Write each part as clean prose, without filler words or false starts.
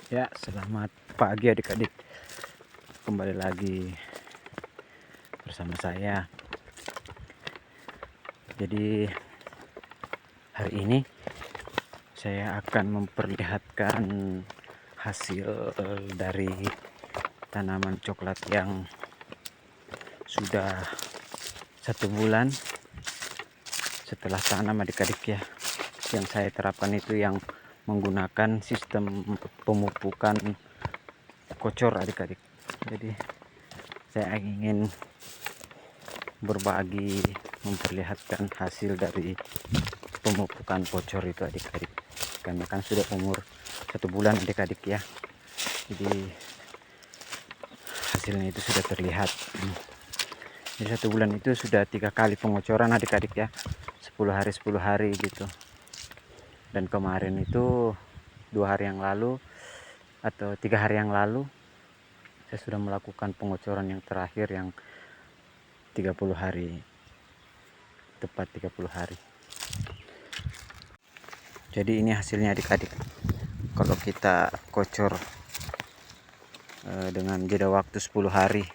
Ya, selamat pagi adik-adik. Kembali lagi bersama saya. Jadi hari ini saya akan memperlihatkan hasil dari tanaman coklat yang sudah 1 bulan setelah tanam adik-adik ya. Yang saya terapkan itu yang menggunakan sistem pemupukan kocor adik-adik. Jadi saya ingin berbagi, memperlihatkan hasil dari pemupukan kocor itu adik-adik, karena kan sudah umur 1 bulan adik-adik ya. Jadi hasilnya itu sudah terlihat. Di 1 bulan itu sudah 3 kali pengocoran adik-adik ya, 10 hari 10 hari gitu. Dan kemarin itu 2 hari yang lalu atau 3 hari yang lalu saya sudah melakukan pengocoran yang terakhir yang 30 hari, tepat 30 hari. Jadi ini hasilnya adik-adik. Kalau kita kocor dengan jeda waktu 10 hari.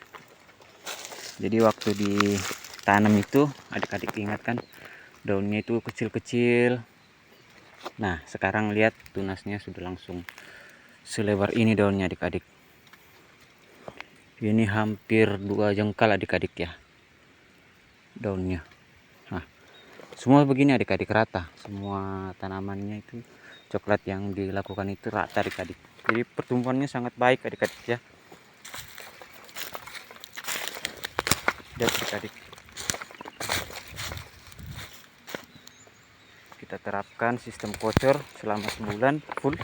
Jadi waktu ditanam itu adik-adik ingat kan, daunnya itu kecil-kecil. Nah sekarang lihat tunasnya sudah langsung selebar ini daunnya adik-adik. Ini hampir 2 jengkal adik-adik ya daunnya. Nah semua begini adik-adik, rata. Semua tanamannya itu coklat yang dilakukan itu rata adik-adik. Jadi pertumbuhannya sangat baik adik-adik ya. Lihat adik-adik, kita terapkan sistem kocor selama sebulan full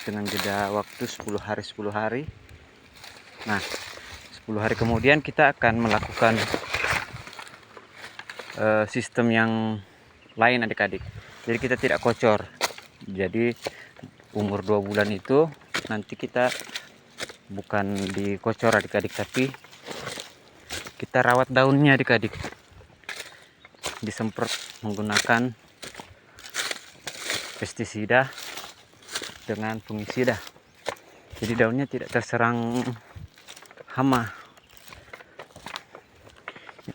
dengan jeda waktu 10 hari 10 hari. Nah 10 hari kemudian kita akan melakukan sistem yang lain adik-adik. Jadi kita tidak kocor. Jadi umur 2 bulan itu nanti kita bukan dikocor adik-adik, tapi kita rawat daunnya adik-adik, disemprot menggunakan pestisida dengan fungisida. Jadi daunnya tidak terserang hama.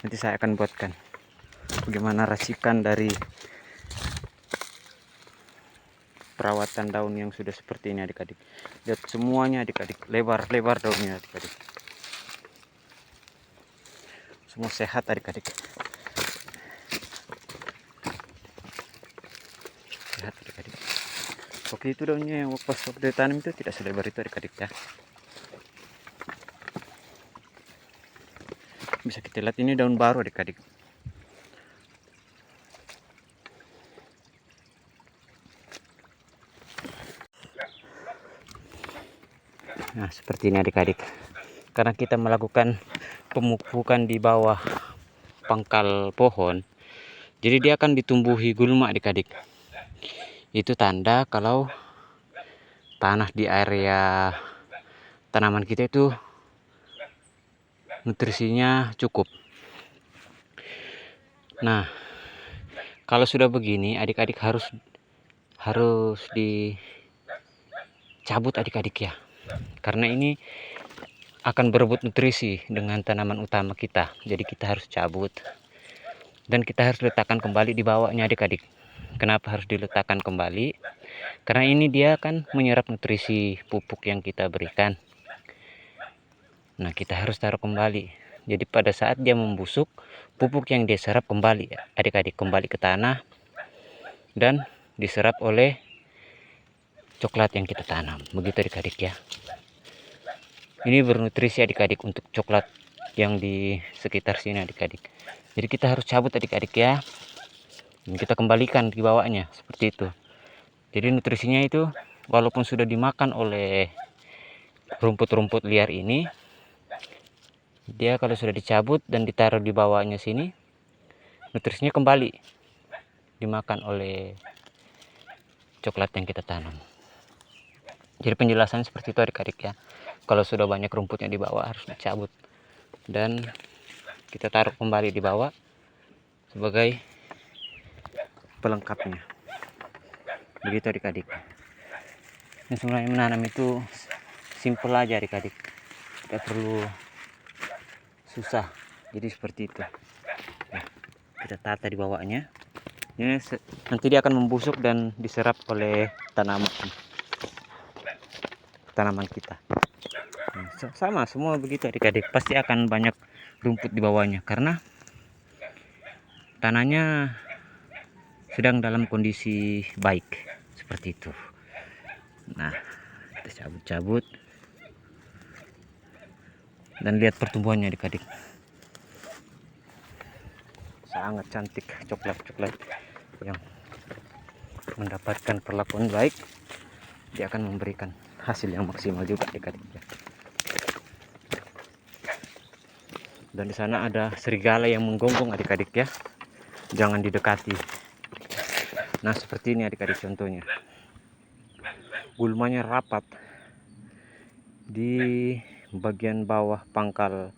Nanti saya akan buatkan bagaimana racikan dari perawatan daun yang sudah seperti ini adik-adik. Lihat semuanya adik-adik, lebar-lebar daunnya adik-adik. Semua sehat adik-adik. Sehat adik-adik. Waktu itu daunnya yang pas waktu ditanam itu tidak selebar itu adik-adik ya. Bisa kita lihat ini daun baru adik-adik. Nah seperti ini adik-adik. Karena kita melakukan pemupukan di bawah pangkal pohon, jadi dia akan ditumbuhi gulma adik-adik. Itu tanda kalau tanah di area tanaman kita itu nutrisinya cukup. Nah kalau sudah begini adik-adik harus dicabut adik-adik ya, karena ini akan berebut nutrisi dengan tanaman utama kita. Jadi kita harus cabut dan kita harus letakkan kembali di bawahnya adik-adik. Kenapa harus diletakkan kembali? Karena ini dia akan menyerap nutrisi pupuk yang kita berikan. Nah kita harus taruh kembali. Jadi pada saat dia membusuk, pupuk yang dia serap kembali adik-adik, kembali ke tanah dan diserap oleh coklat yang kita tanam. Begitu adik-adik ya. Ini bernutrisi adik-adik untuk coklat yang di sekitar sini adik-adik. Jadi kita harus cabut adik-adik ya, dan kita kembalikan di bawahnya seperti itu. Jadi nutrisinya itu walaupun sudah dimakan oleh rumput-rumput liar ini, dia kalau sudah dicabut dan ditaruh di bawahnya sini, nutrisinya kembali dimakan oleh coklat yang kita tanam. Jadi penjelasan seperti itu adik-adik ya. Kalau sudah banyak rumputnya di bawah harus dicabut dan kita taruh kembali di bawah sebagai pelengkapnya. Begitu adik-adik. Dan sebenarnya menanam itu simple aja adik-adik, tidak perlu susah. Jadi seperti itu. Nah, kita tata di bawahnya. Ini nanti dia akan membusuk dan diserap oleh tanaman kita. Nah, sama semua begitu adik-adik, pasti akan banyak rumput di bawahnya karena tanahnya sedang dalam kondisi baik seperti itu. Nah, kita cabut-cabut dan lihat pertumbuhannya adik-adik, sangat cantik, coklat-coklat yang mendapatkan perlakuan baik, dia akan memberikan hasil yang maksimal juga adik-adik. Dan di sana ada serigala yang menggonggong adik-adik ya, jangan didekati. Nah seperti ini adik-adik contohnya, gulmanya rapat di bagian bawah pangkal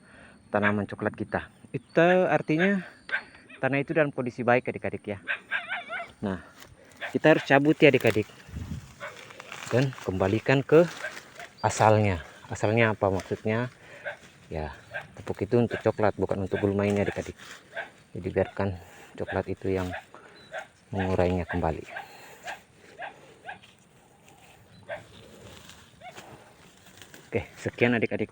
tanaman coklat kita. Itu artinya tanah itu dalam kondisi baik adik-adik ya. Nah kita harus cabut ya adik-adik dan kembalikan ke asalnya. Asalnya apa maksudnya? Ya pupuk itu untuk coklat, bukan untuk gulma ini adik-adik. Jadi biarkan coklat itu yang mengurainya kembali. Oke, sekian adik-adik.